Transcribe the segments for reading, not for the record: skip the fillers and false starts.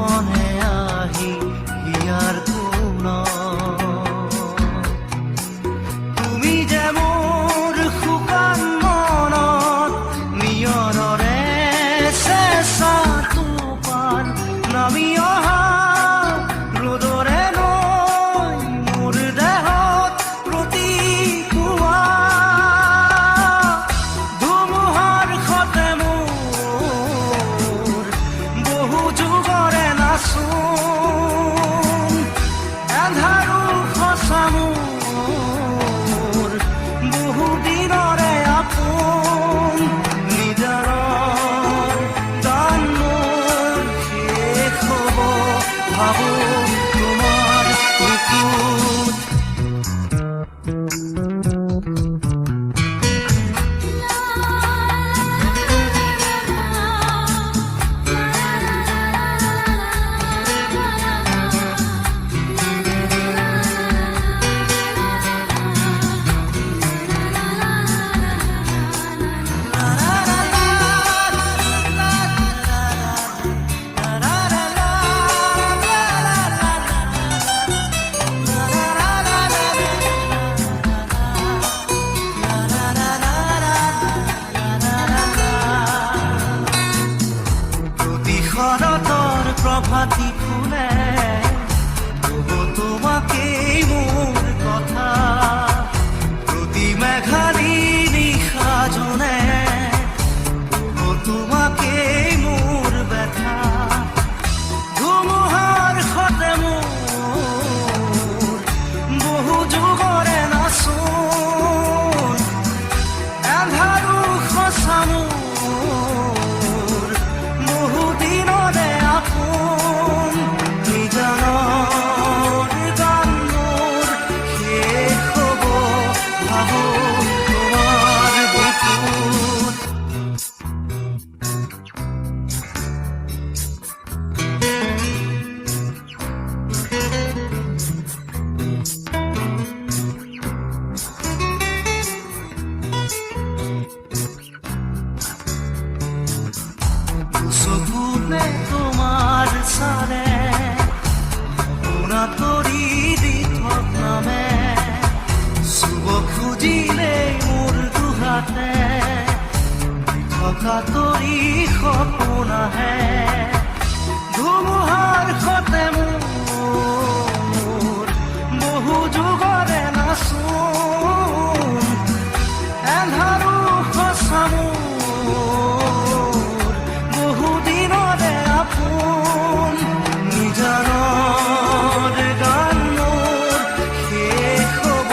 গোপনে আহি হিয়াৰ কোণ তুমি যে মোৰ শুকান মনত নিয়ৰৰে চেঁচা টোপাল নামি অহা ৰ'দৰে নৈ মোৰ দেহত প্ৰতিপুৱা ধুমুহাৰ সতে মোৰ বহু যুগৰে নাচোন এন্ধাৰো সঁচা মোৰ বহু দিনৰে আপোন নিজাৰৰ গান মোৰ শেষ হ'ব ভাবো তোমাৰ বুকুত শৰতৰ প্ৰভাতী ফুলে ক'ব তোমাকেই মোৰ কথা প্ৰতি মেঘালী নিশা জোনে ক'ব তোমাকেই মোৰ ব্যথা ধুমুহাৰ সতে মোৰ বহু যুগৰে নাচোন এন্ধাৰো সঁচা মোৰ বহু দিনৰে আপোন নিজানৰ গান মোৰ শেষ হ'ব ভাবো তোমাৰ বুকুত চকুতে তোমাৰ চালে সপোনা তৰি দি থকামে চুব খুজিলেই মোৰ দুহাতে থকা তৰি সপোন আহে ধুমুহাৰ সতে মোৰ বহু যুগৰে নাচোন এন্ধাৰো সঁচা মোৰ বহু দিনৰে আপোন নিজানৰ গান মোৰ শেষ হ'ব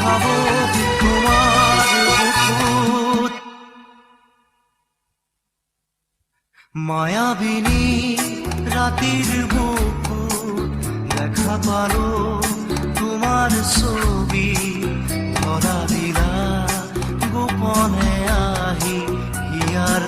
ভাবো তোমাৰ বুকুত মায়াবিনী ৰাতিৰ বুকুত দেখা পালো তোমাৰ ছবি ধৰা দিলা গোপনে আহি হিয়াৰ